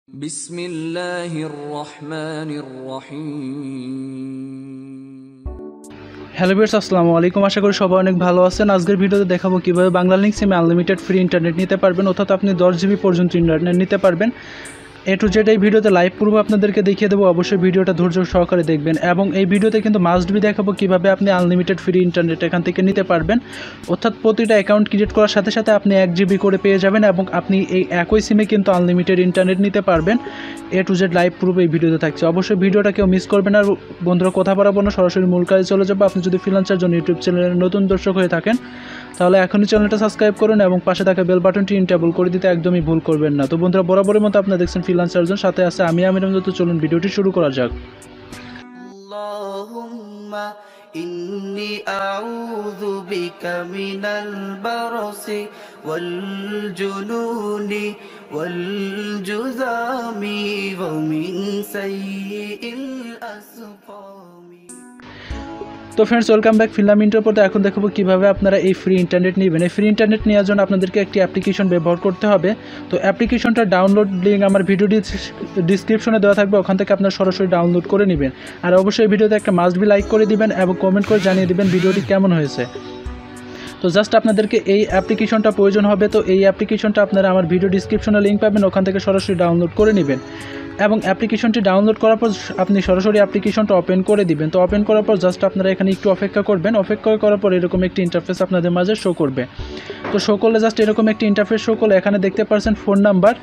বিসমিল্লাহির রহমানির রহিম। Hello viewers, আসসালামু আলাইকুম। আশা করি সবাই অনেক ভালো আছেন। আজকের ভিডিওতে দেখাবো কিভাবে বাংলালিংক সিমে আনলিমিটেড ফ্রি ইন্টারনেট নিতে পারবেন, অর্থাৎ আপনি 10 জিবি পর্যন্ত ইন্টারনেট নিতে পারবেন। এ টু জেড এই ভিডিওতে লাইভ পূর্ব আপনাদেরকে দেখিয়ে দেবো। অবশ্যই ভিডিওটা ধৈর্য সহকারে দেখবেন এবং এই ভিডিওতে কিন্তু মাস্ট বি দেখাবো কিভাবে আপনি আনলিমিটেড ফ্রি ইন্টারনেট এখান থেকে নিতে পারবেন, অর্থাৎ প্রতিটা অ্যাকাউন্ট ক্রিয়েট করার সাথে সাথে আপনি 1 জিবি করে পেয়ে যাবেন এবং আপনি এই একই সিমে কিন্তু আনলিমিটেড ইন্টারনেট নিতে পারবেন। এ টু জেড লাইভ পূর্ব এই ভিডিওতে থাকছে। অবশ্যই ভিডিওটা কেউ মিস করবেন। আর বন্ধুরা, কথা বাড়াবো না, সরাসরি মূল কাজে চলে যাবো। আপনি যদি ফ্রিল্যান্সার জন ইউটিউব চ্যানেলের নতুন দর্শক হয়ে থাকেন তাহলে এখনই চ্যানেলটা সাবস্ক্রাইব করুন এবং পাশে থাকা বেল বাটনটি ইনেবল করে দিতে একদমই ভুল করবেন না। তো বন্ধুরা, বরাবরের মতো আপনারা দেখছেন ফ্রিল্যান্সার জন, সাথে আছে আমি আমির। তো চলুন ভিডিওটি শুরু করা যাক। আল্লাহুম্মা ইন্নী আউযু বিকা মিনাল বারসি ওয়াল জুনুনি ওয়াল জুযামি ওয়া মিন সাইয়্যিল আসকামি। তো friends, welcome back. Film inter পরে এখন দেখাবো কীভাবে আপনারা এই ফ্রি ইন্টারনেট নেবেন। এই ফ্রি ইন্টারনেট নেওয়ার জন্য আপনাদেরকে একটি অ্যাপ্লিকেশন ব্যবহার করতে হবে। তো অ্যাপ্লিকেশনটা ডাউনলোড লিঙ্ক আমার ভিডিও ডিসক্রিপশনে দেওয়া থাকবে, ওখান থেকে আপনারা সরাসরি ডাউনলোড করে নেবেন। আর অবশ্যই ভিডিওতে একটা মাস্ট বি লাইক করে দিবেন এবং কমেন্ট করে জানিয়ে দিবেন ভিডিওটি কেমন হয়েছে। তো জাস্ট আপনাদেরকে এই অ্যাপ্লিকেশনটা প্রয়োজন হবে। তো এই অ্যাপ্লিকেশনটা আপনারা আমার ভিডিও ডিসক্রিপশনে লিঙ্ক পাবেন, ওখান থেকে সরাসরি ডাউনলোড করে নেবেন এবং অ্যাপ্লিকেশনটি ডাউনলোড করার পর আপনি সরাসরি অ্যাপ্লিকেশনটা ওপেন করে দিবেন। তো ওপেন করার পর জাস্ট আপনারা এখানে একটু অপেক্ষা করবেন। অপেক্ষা করার পর এরকম একটি ইন্টারফেস আপনাদের মাঝে শো করবে। তো শো করলে জাস্ট এরকম একটি ইন্টারফেস শো করলে এখানে দেখতে পাচ্ছেন ফোন নাম্বার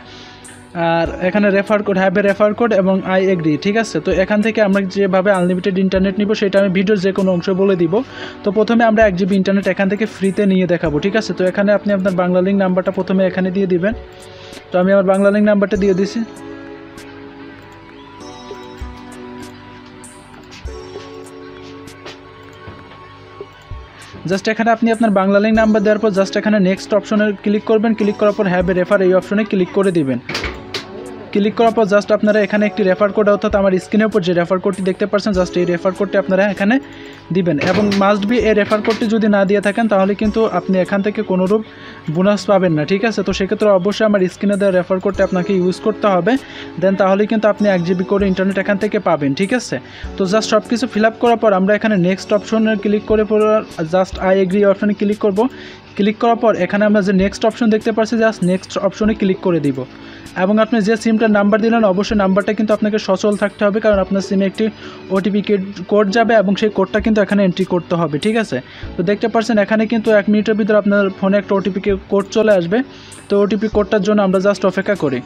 আর এখানে refer code, have a refer code এবং আই এগ্রি। ঠিক আছে, তো এখান থেকে আমরা যেভাবে আনলিমিটেড ইন্টারনেট নিব সেটা আমি ভিডিওর যে কোনো অংশ বলে দিব। তো প্রথমে আমরা 1 জিবি ইন্টারনেট এখান থেকে ফ্রিতে নিয়ে দেখাবো। ঠিক আছে, তো এখানে আপনি আপনার বাংলালিংক নাম্বারটা প্রথমে এখানে দিয়ে দিবেন। তো আমি আমার বাংলালিংক নাম্বারটা দিয়ে দিছি। জাস্ট এখানে আপনি আপনার বাংলালিংক নাম্বার দেওয়ার পর জাস্ট এখানে নেক্সট অপশনে ক্লিক করবেন। ক্লিক করার পর হ্যাভ এ রেফার এই অপশনে ক্লিক করে দিবেন। ক্লিক করার পর জাস্ট আপনারা এখানে একটি রেফার কোড, অর্থাৎ আমার স্ক্রিনের উপর যে রেফার কোডটি দেখতে পাচ্ছেন, জাস্ট এই রেফার কোডটি আপনারা এখানে দিবেন এবং মাস্ট বি এই রেফার কোডটি যদি না দিয়ে থাকেন তাহলে কিন্তু আপনি এখান থেকে কোনোরূপ বোনাস পাবেন না। ঠিক আছে, তো সেক্ষেত্রে অবশ্যই আমার স্ক্রিনে দেওয়া রেফার কোডটি আপনাকে ইউজ করতে হবে, দেন তাহলে কিন্তু আপনি 1 জিবি করে ইন্টারনেট এখান থেকে পাবেন। ঠিক আছে, তো জাস্ট সব কিছু ফিল আপ করার পর আমরা এখানে নেক্সট অপশনে ক্লিক করে পর জাস্ট আই এগ্রি অপশনে ক্লিক করব। ক্লিক করার পর এখানে আমরা যে নেক্সট অপশন দেখতে পাচ্ছি, জাস্ট নেক্সট অপশনে ক্লিক করে দিব এবং আপনি যে সিমটার নাম্বার দিলেন অবশ্যই নাম্বারটা কিন্তু আপনাকে সচল থাকতে হবে, কারণ আপনার সিমে একটি ওটিপি কোড যাবে এবং সেই কোডটা কিন্তু এখানে এন্ট্রি করতে হবে। ঠিক আছে, তো দেখতে পাচ্ছেন এখানে কিন্তু 1 মিনিটের ভিতরে আপনার ফোনে একটা ওটিপি কোড চলে আসবে। তো ওটিপি কোডটার জন্য আমরা জাস্ট অপেক্ষা করি।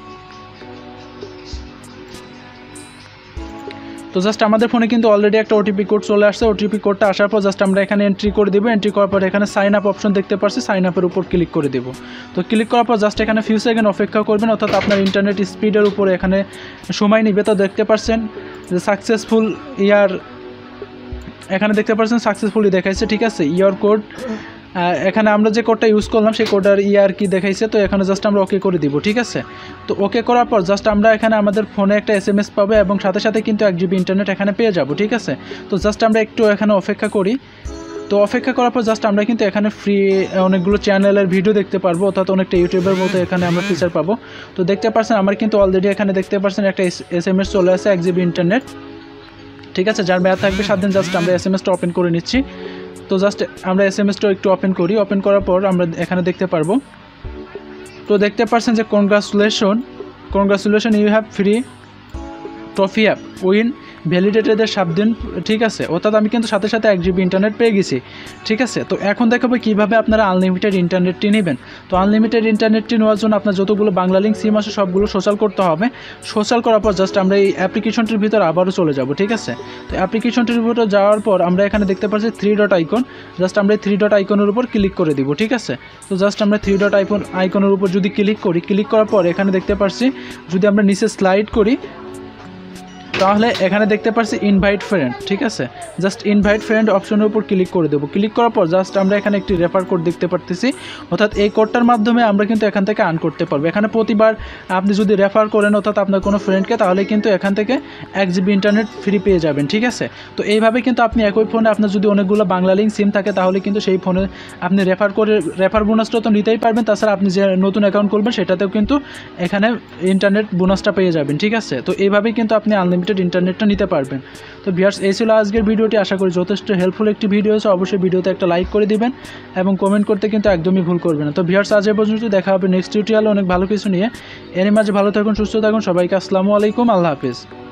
তো জাস্ট আমাদের ফোনে কিন্তু অলরেডি একটা ওটিপি কোড চলে আসছে। ওটিপি কোডটা আসার পর জাস্ট আমরা এখানে এন্ট্রি করে দেবো। এন্ট্রি করার পর এখানে সাইন আপ অপশন দেখতে পাচ্ছি, সাইন আপের উপর ক্লিক করে দেবো। তো ক্লিক করার পর জাস্ট এখানে ফিউ সেকেন্ড অপেক্ষা করবেন, অর্থাৎ আপনার ইন্টারনেট স্পিডের উপরে এখানে সময় নিবে। তো দেখতে পাচ্ছেন যে সাকসেসফুল ইয়ার, এখানে দেখতে পাচ্ছেন সাকসেসফুলি দেখাইছে। ঠিক আছে, ইয়ার কোড এখানে আমরা যে কোডটা ইউজ করলাম সেই কোডের ইয়ার কি দেখাইছে। তো এখানে জাস্ট আমরা ওকে করে দিব। ঠিক আছে, তো ওকে করার পর জাস্ট আমরা এখানে আমাদের ফোনে একটা SMS পাবো এবং সাথে সাথে কিন্তু 1 জিবি ইন্টারনেট এখানে পেয়ে যাব। ঠিক আছে, তো জাস্ট আমরা একটু এখানে অপেক্ষা করি। তো অপেক্ষা করার পর জাস্ট আমরা কিন্তু এখানে ফ্রি অনেকগুলো চ্যানেলের ভিডিও দেখতে পারবো, অর্থাৎ অনেকটা ইউটিউবের মতো এখানে আমরা ফিচার পাবো। তো দেখতে পাচ্ছেন আমার কিন্তু অলরেডি এখানে দেখতে পাচ্ছেন একটা SMS চলে আসে 1 জিবি ইন্টারনেট। ঠিক আছে, যার মেয়াদ থাকবে 7 দিন। জাস্ট আমরা SMSটা ওপেন করে নিচ্ছি। তো জাস্ট আমরা SMSটা একটু ওপেন করি। ওপেন করার পর আমরা এখানে দেখতে পারবো, তো দেখতে পাচ্ছেন যে congratulation you have free trophy app win ভ্যালিডেটেডের 7 দিন। ঠিক আছে, অর্থাৎ আমি কিন্তু সাথে সাথে 1 জিবি ইন্টারনেট পেয়ে গেছি। ঠিক আছে, তো এখন দেখাবো কীভাবে আপনারা আনলিমিটেড ইন্টারনেটটি নেবেন। তো আনলিমিটেড ইন্টারনেটটি নেওয়ার জন্য আপনার যতগুলো বাংলালিংক সিম আছে সবগুলো সোশ্যাল করতে হবে। সোশ্যাল করার পর জাস্ট আমরা এই অ্যাপ্লিকেশনটির ভিতরে আবারও চলে যাব। ঠিক আছে, তো অ্যাপ্লিকেশনটির ভিতরে যাওয়ার পর আমরা এখানে দেখতে পাচ্ছি 3 ডট আইকন। জাস্ট আমরা এই 3 ডট আইকনের উপর ক্লিক করে দিব। ঠিক আছে, তো জাস্ট আমরা 3 ডট আইকনের উপর যদি ক্লিক করি, ক্লিক করার পর এখানে দেখতে পাচ্ছি যদি আমরা নিচে স্লাইড করি, তাহলে এখানে দেখতে পাচ্ছি ইনভাইট ফ্রেন্ড, ঠিক আছে। জাস্ট ইনভাইট ফ্রেন্ড অপশনের উপর ক্লিক করে দেবো। ক্লিক করার পর জাস্ট আমরা এখানে একটি রেফার কোড দেখতে পারতেছি, অর্থাৎ এই কোডটার মাধ্যমে আমরা কিন্তু এখান থেকে আর্ন করতে পারবো। এখানে প্রতিবার আপনি যদি রেফার করেন অর্থাৎ আপনার কোনো ফ্রেন্ডকে, তাহলে কিন্তু এখান থেকে 1 GB ইন্টারনেট ফ্রি পেয়ে যাবেন, ঠিক আছে। তো এইভাবে কিন্তু আপনি একই ফোনে আপনার যদি অনেকগুলো বাংলালিংক সিম থাকে, তাহলে কিন্তু সেই ফোনে আপনি রেফার বোনাসটা তো নিতেই পারবেন, তাছাড়া আপনি যে নতুন অ্যাকাউন্ট করবেন সেটাতেও কিন্তু এখানে ইন্টারনেট বোনাসটা পেয়ে যাবেন, ঠিক আছে। তো এইভাবেই কিন্তু আপনি আনলিমিটেড ইন্টারনেটটা নিতে পারবেন। তো ভিউয়ার্স, এই ছিল আজকের ভিডিওটি। আশা করি যথেষ্ট হেল্পফুল একটি ভিডিও হয়েছে। অবশ্যই ভিডিওতে একটা লাইক করে দিবেন এবং কমেন্ট করতে কিন্তু একদমই ভুল করবেন না। তো ভিউয়ার্স, আজ এই পর্যন্ত, দেখা হবে নেক্সট টিউটোরিয়ালে অনেক ভালো কিছু নিয়ে। এর মাঝে ভালো থাকুন, সুস্থ থাকুন। সবাইকে আসসালামু আলাইকুম, আল্লাহ হাফিজ।